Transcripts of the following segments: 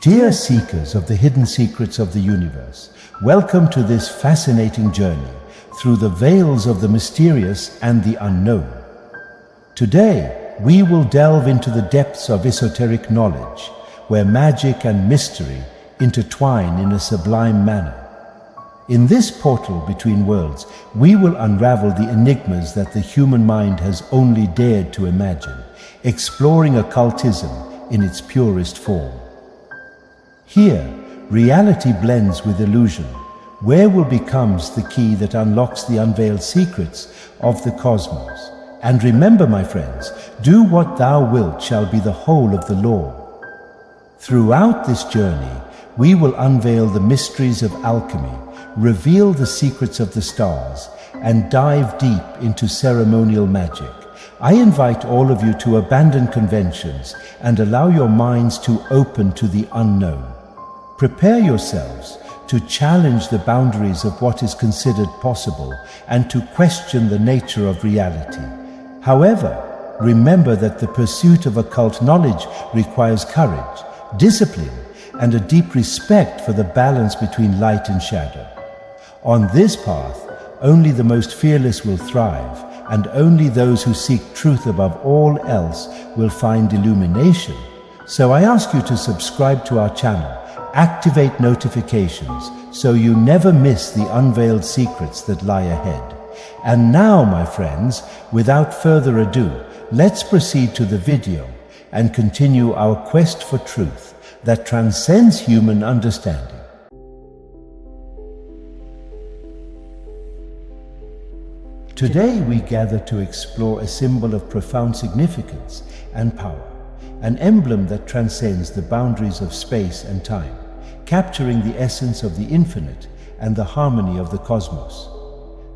Dear seekers of the hidden secrets of the universe, welcome to this fascinating journey through the veils of the mysterious and the unknown. Today, we will delve into the depths of esoteric knowledge, where magic and mystery intertwine in a sublime manner. In this portal between worlds, we will unravel the enigmas that the human mind has only dared to imagine, exploring occultism in its purest form. Here, reality blends with illusion, where will becomes the key that unlocks the unveiled secrets of the cosmos. And remember, my friends, do what thou wilt shall be the whole of the law. Throughout this journey, we will unveil the mysteries of alchemy, reveal the secrets of the stars, and dive deep into ceremonial magic. I invite all of you to abandon conventions and allow your minds to open to the unknown. Prepare yourselves to challenge the boundaries of what is considered possible and to question the nature of reality. However, remember that the pursuit of occult knowledge requires courage, discipline, and a deep respect for the balance between light and shadow. On this path, only the most fearless will thrive, and only those who seek truth above all else will find illumination. So I ask you to subscribe to our channel, activate notifications so you never miss the unveiled secrets that lie ahead. And now, my friends, without further ado, let's proceed to the video and continue our quest for truth that transcends human understanding. Today we gather to explore a symbol of profound significance and power, an emblem that transcends the boundaries of space and time, capturing the essence of the infinite and the harmony of the cosmos.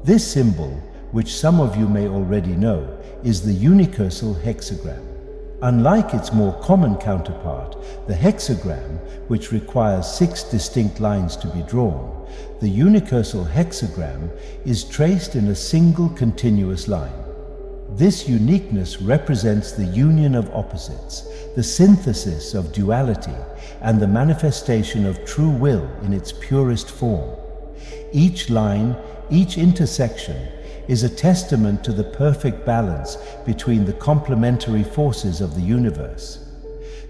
This symbol, which some of you may already know, is the Unicursal Hexagram. Unlike its more common counterpart, the hexagram, which requires 6 distinct lines to be drawn, the Unicursal Hexagram is traced in a single continuous line. This uniqueness represents the union of opposites, the synthesis of duality, and the manifestation of true will in its purest form. Each line, each intersection, is a testament to the perfect balance between the complementary forces of the universe.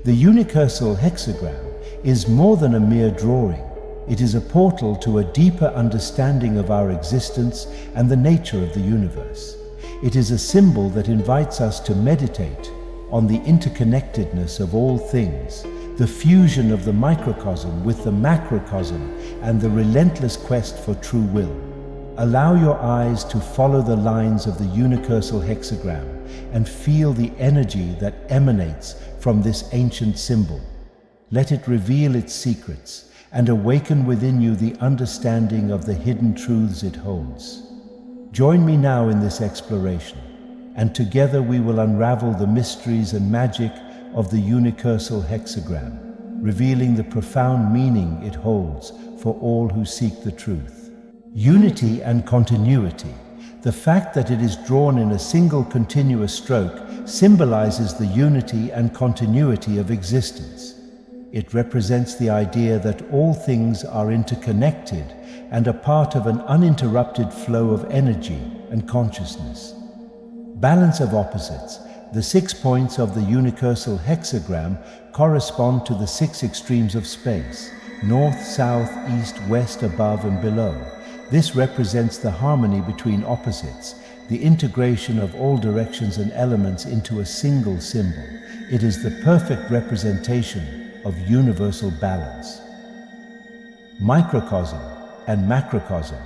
The Unicursal Hexagram is more than a mere drawing. It is a portal to a deeper understanding of our existence and the nature of the universe. It is a symbol that invites us to meditate on the interconnectedness of all things, the fusion of the microcosm with the macrocosm, and the relentless quest for true will. Allow your eyes to follow the lines of the Unicursal Hexagram and feel the energy that emanates from this ancient symbol. Let it reveal its secrets and awaken within you the understanding of the hidden truths it holds. Join me now in this exploration, and together we will unravel the mysteries and magic of the Unicursal Hexagram, revealing the profound meaning it holds for all who seek the truth. Unity and continuity. The fact that it is drawn in a single continuous stroke symbolizes the unity and continuity of existence. It represents the idea that all things are interconnected and a part of an uninterrupted flow of energy and consciousness. Balance of opposites. The 6 points of the Unicursal Hexagram correspond to the 6 extremes of space: north, south, east, west, above, and below. This represents the harmony between opposites, the integration of all directions and elements into a single symbol. It is the perfect representation of universal balance. Microcosm and macrocosm.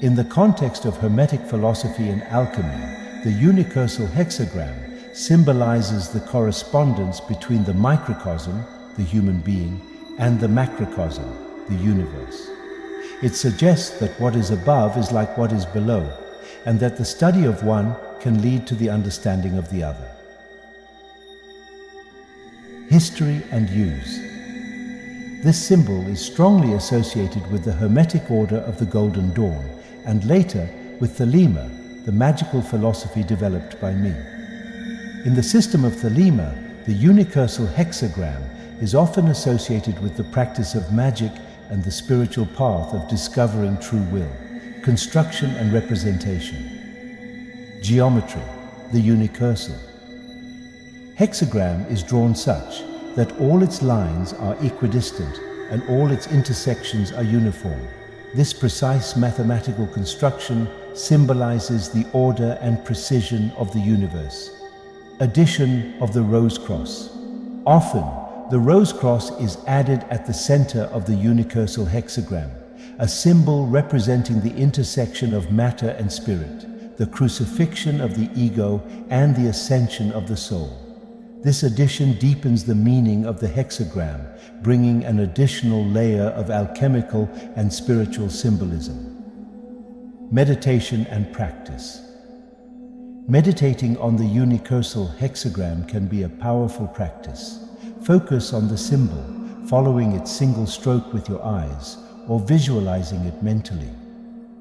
In the context of Hermetic philosophy and alchemy, the Unicursal Hexagram symbolizes the correspondence between the microcosm, the human being, and the macrocosm, the universe. It suggests that what is above is like what is below, and that the study of one can lead to the understanding of the other. History and use. This symbol is strongly associated with the Hermetic Order of the Golden Dawn, and later with Thelema, the magical philosophy developed by me. In the system of Thelema, the Unicursal Hexagram is often associated with the practice of magic and the spiritual path of discovering true will, construction and representation. Geometry, the unicursal. Hexagram is drawn such that all its lines are equidistant and all its intersections are uniform. This precise mathematical construction symbolizes the order and precision of the universe. Addition of the rose cross. Often, the rose cross is added at the center of the unicursal hexagram, a symbol representing the intersection of matter and spirit, the crucifixion of the ego and the ascension of the soul. This addition deepens the meaning of the hexagram, bringing an additional layer of alchemical and spiritual symbolism. Meditation and practice. Meditating on the unicursal hexagram can be a powerful practice. Focus on the symbol, following its single stroke with your eyes, or visualizing it mentally.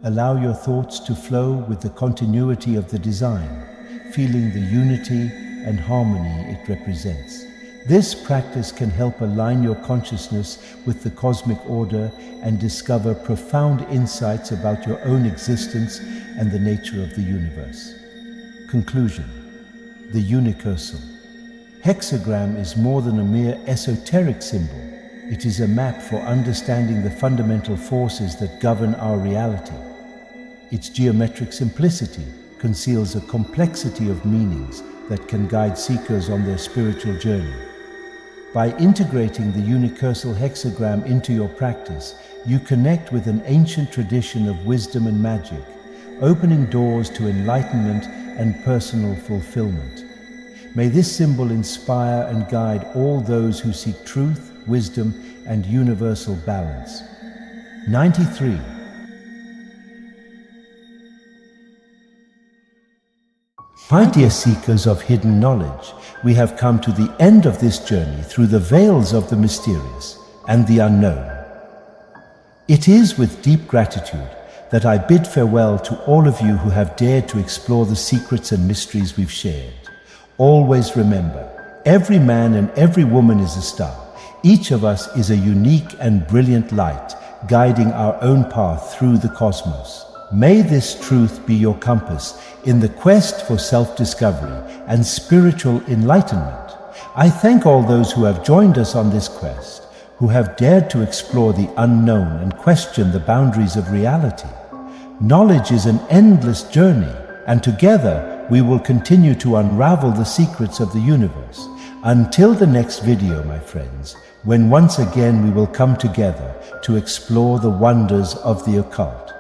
Allow your thoughts to flow with the continuity of the design, feeling the unity and harmony it represents. This practice can help align your consciousness with the cosmic order and discover profound insights about your own existence and the nature of the universe. Conclusion. The unicursal. Hexagram is more than a mere esoteric symbol. It is a map for understanding the fundamental forces that govern our reality. Its geometric simplicity conceals a complexity of meanings that can guide seekers on their spiritual journey. By integrating the unicursal hexagram into your practice, you connect with an ancient tradition of wisdom and magic, opening doors to enlightenment and personal fulfillment. May this symbol inspire and guide all those who seek truth, wisdom, and universal balance. 93. My dear seekers of hidden knowledge, we have come to the end of this journey through the veils of the mysterious and the unknown. It is with deep gratitude that I bid farewell to all of you who have dared to explore the secrets and mysteries we've shared. Always remember, every man and every woman is a star. Each of us is a unique and brilliant light, guiding our own path through the cosmos. May this truth be your compass in the quest for self-discovery and spiritual enlightenment. I thank all those who have joined us on this quest, who have dared to explore the unknown and question the boundaries of reality. Knowledge is an endless journey, and together we will continue to unravel the secrets of the universe. Until the next video, my friends, when once again we will come together to explore the wonders of the occult.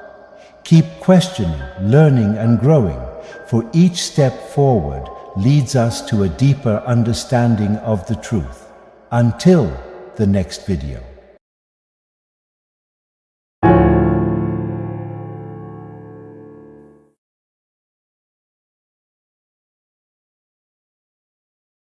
Keep questioning, learning, and growing, for each step forward leads us to a deeper understanding of the truth. Until the next video.